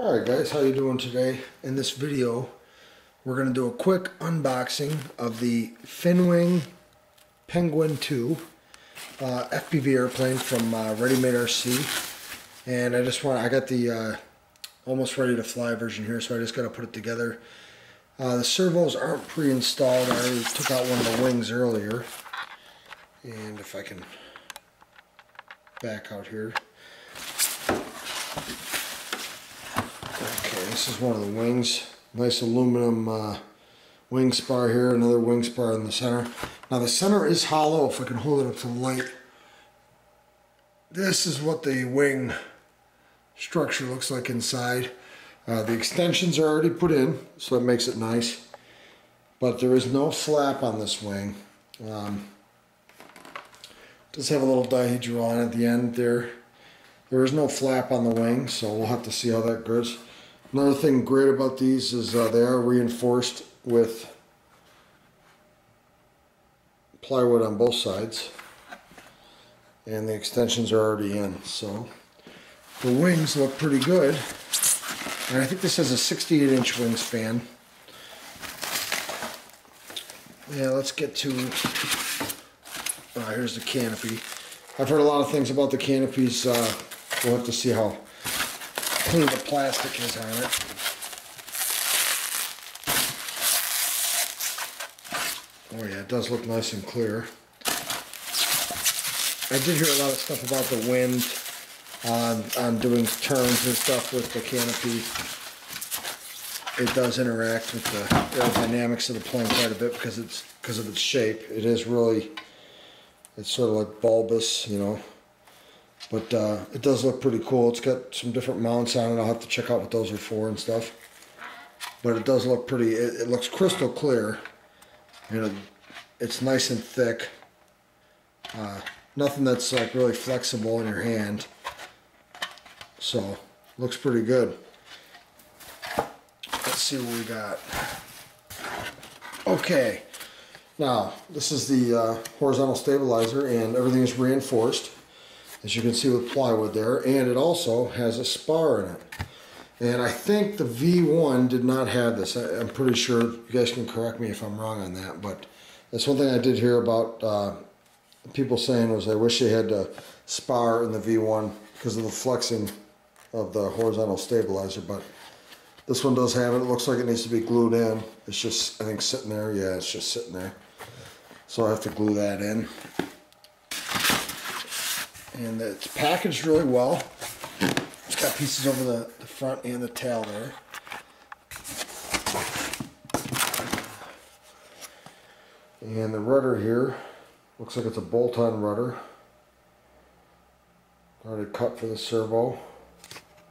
Alright guys, how you doing today? In this video we're going to do a quick unboxing of the Finwing Penguin 2 FPV airplane from readymaderc, and I got the almost ready to fly version here, so I just got to put it together. The servos aren't pre-installed. I already took out one of the wings earlier, and if I can back out here. Okay, this is one of the wings. Nice aluminum wing spar here, another wing spar in the center. Now the center is hollow, if I can hold it up to the light. This is what the wing structure looks like inside. The extensions are already put in, so that makes it nice. But there is no flap on this wing. Does have a little dihedral on at the end there. There is no flap on the wing, so we'll have to see how that goes. Another thing great about these is they are reinforced with plywood on both sides, and the extensions are already in, so the wings look pretty good. And I think this has a 68-inch wingspan. Yeah, let's get to here's the canopy. I've heard a lot of things about the canopies. We'll have to see how clean the plastic is on it. Oh yeah, it does look nice and clear. I did hear a lot of stuff about the wind on doing turns and stuff with the canopy. It does interact with the aerodynamics of the plane quite a bit because of its shape. It is really, it's sort of like bulbous, you know. But it does look pretty cool. It's got some different mounts on it. I'll have to check out what those are for and stuff. But it does look pretty, it looks crystal clear. You know, it's nice and thick. Nothing that's like really flexible in your hand. So, looks pretty good. Let's see what we got. Okay. Now, this is the horizontal stabilizer, and everything is reinforced, as you can see with plywood there, and it also has a spar in it. And I think the V1 did not have this. I'm pretty sure. You guys can correct me if I'm wrong on that, but that's one thing I did hear about people saying was I wish they had a spar in the V1 because of the flexing of the horizontal stabilizer, but this one does have it. It looks like it needs to be glued in. It's just, I think, sitting there. Yeah, it's just sitting there. So I have to glue that in. And it's packaged really well. It's got pieces over the front and the tail there. And the rudder here looks like it's a bolt-on rudder. Already cut for the servo.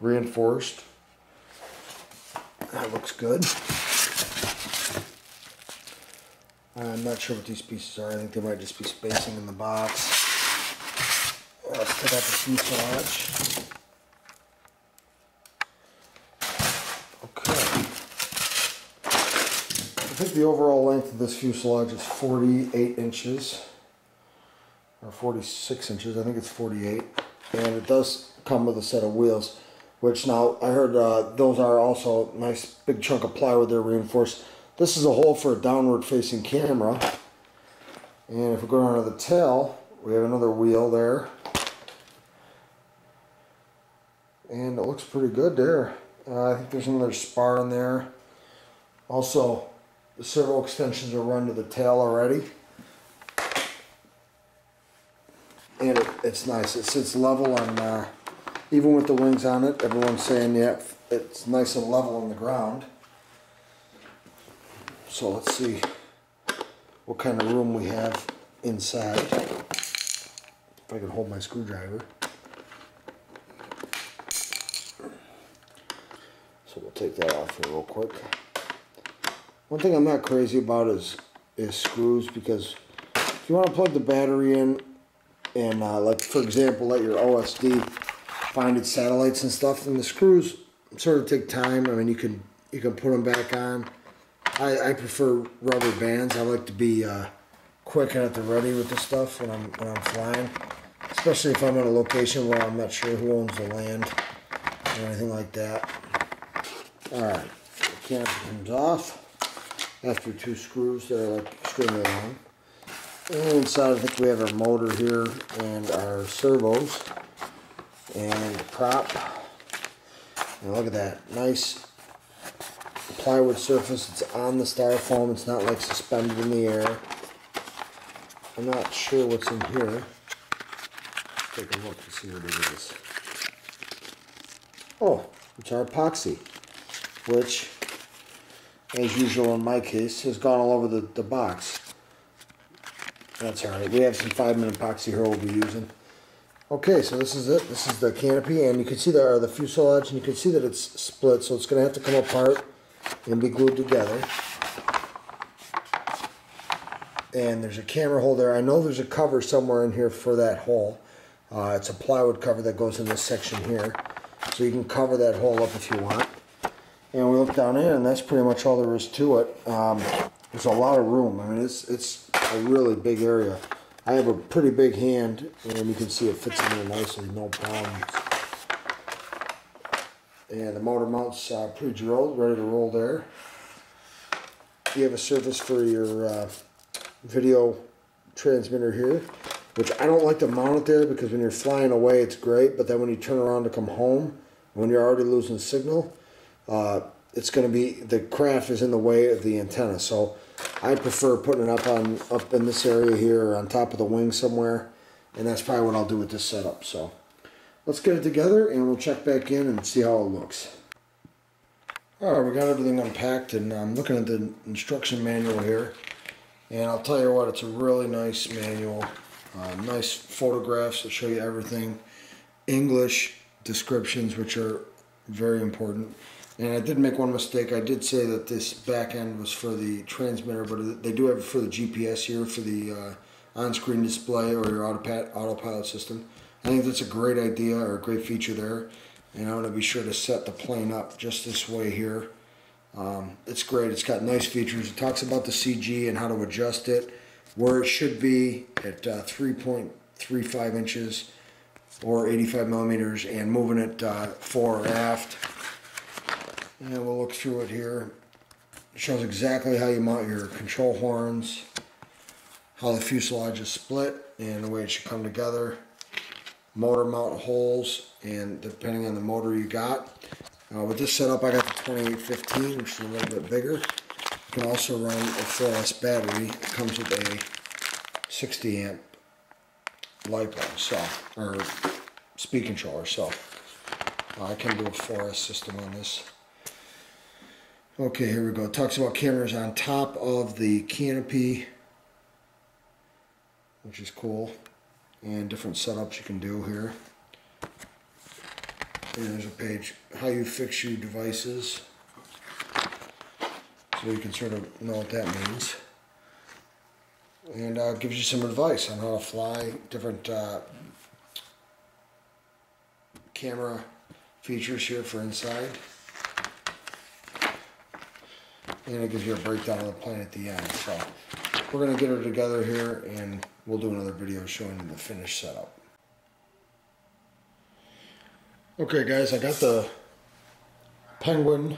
Reinforced. That looks good. I'm not sure what these pieces are. I think they might just be spacing in the box. Let's take out the fuselage. Okay. I think the overall length of this fuselage is 48 inches. Or 46 inches. I think it's 48. And it does come with a set of wheels. Which now, I heard those are also a nice big chunk of plywood there reinforced. This is a hole for a downward facing camera. And if we go down to the tail, we have another wheel there. And it looks pretty good there. I think there's another spar in there. Also, the servo extensions are run to the tail already. And it's nice. It sits level on, even with the wings on it. Everyone's saying, yeah, it's nice and level on the ground. So let's see what kind of room we have inside. If I can hold my screwdriver. So we'll take that off here real quick. One thing I'm not crazy about is screws, because if you want to plug the battery in and like for example let your OSD find its satellites and stuff, then the screws sort of take time. I mean, you can put them back on. I prefer rubber bands. I like to be quick and at the ready with this stuff when I'm flying, especially if I'm in a location where I'm not sure who owns the land or anything like that. Alright, the canopy comes off after 2 screws that are like extremely long. And inside I think we have our motor here and our servos and the prop. And look at that, nice plywood surface. It's on the styrofoam, it's not like suspended in the air. I'm not sure what's in here. Let's take a look and see what it is. Oh, it's our epoxy, which, as usual in my case, has gone all over the box. That's alright. We have some 5-minute epoxy here we'll be using. Okay, so this is it. This is the canopy, and you can see the fuselage, and you can see that it's split, so it's going to have to come apart and be glued together. And there's a camera hole there. I know there's a cover somewhere in here for that hole. It's a plywood cover that goes in this section here. So you can cover that hole up if you want. And we look down in, and that's pretty much all there is to it. There's a lot of room. I mean, it's a really big area. I have a pretty big hand, and you can see it fits in there nicely, no problem. And the motor mount's pre-drilled, ready to roll there. You have a surface for your video transmitter here, which I don't like to mount it there because when you're flying away it's great, but then when you turn around to come home, when you're already losing signal, it's going to be, the craft is in the way of the antenna. So I prefer putting it up in this area here or on top of the wing somewhere, and that's probably what I'll do with this setup. So let's get it together and we'll check back in and see how it looks. Alright, we got everything unpacked, and I'm looking at the instruction manual here, and I'll tell you what, it's a really nice manual. Nice photographs that show you everything. English descriptions, which are very important. And I did make one mistake. I did say that this back end was for the transmitter, but they do have it for the GPS here, for the on-screen display or your autopilot system. I think that's a great idea, or a great feature there. And I'm going to be sure to set the plane up just this way here. It's great. It's got nice features. It talks about the CG and how to adjust it, where it should be at 3.35 inches or 85 millimeters, and moving it fore or aft. And we'll look through it here. It shows exactly how you mount your control horns, how the fuselage is split, and the way it should come together. Motor mount holes, and depending on the motor you got. With this setup, I got the 2815, which is a little bit bigger. You can also run a 4S battery. It comes with a 60 amp LiPo, so, or speed controller, so I can do a 4S system on this. Okay, here we go. It talks about cameras on top of the canopy, which is cool, and different setups you can do here. And there's a page, how you fix your devices, so you can sort of know what that means. And gives you some advice on how to fly, different camera features here for inside. And it gives you a breakdown of the plane at the end. So we're going to get her together here, and we'll do another video showing you the finished setup. Okay guys, I got the Penguin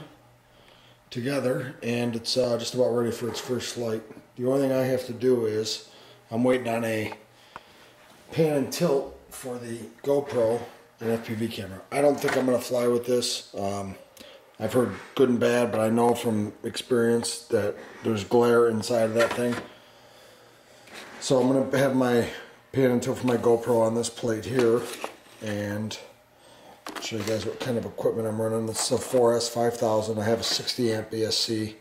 together, and it's just about ready for its first flight. The only thing I have to do is, I'm waiting on a pan and tilt for the GoPro and FPV camera. I don't think I'm going to fly with this. I've heard good and bad, but I know from experience that there's glare inside of that thing. So I'm going to have my pan and tilt for my GoPro on this plate here, and show you guys what kind of equipment I'm running. This is a 4S 5000. I have a 60 amp ESC.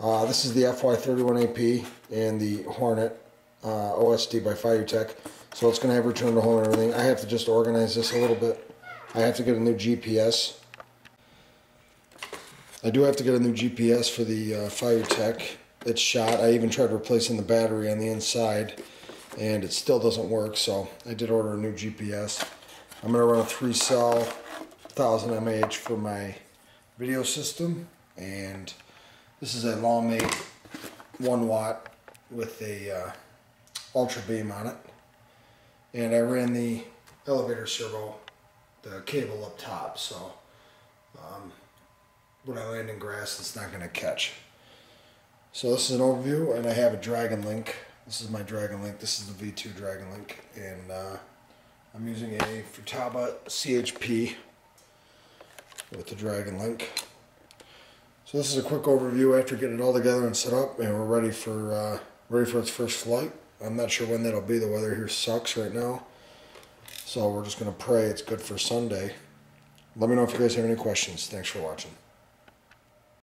This is the FY31AP and the Hornet OSD by FireTech. So it's going to have return to home and everything. I have to just organize this a little bit. I have to get a new GPS. I do have to get a new GPS for the FireTech. It's shot. I even tried replacing the battery on the inside, and it still doesn't work, so I did order a new GPS. I'm going to run a 3-cell 1000 mAh for my video system, and this is a Lawmate 1 watt with a ultra beam on it. And I ran the elevator servo, the cable up top, so when I land in grass, it's not going to catch. So this is an overview, and I have a Dragon Link. This is my Dragon Link. This is the V2 Dragon Link, and I'm using a Futaba CHP with the Dragon Link. So this is a quick overview after getting it all together and set up, and we're ready for its first flight. I'm not sure when that'll be. The weather here sucks right now, so we're just going to pray it's good for Sunday. Let me know if you guys have any questions. Thanks for watching.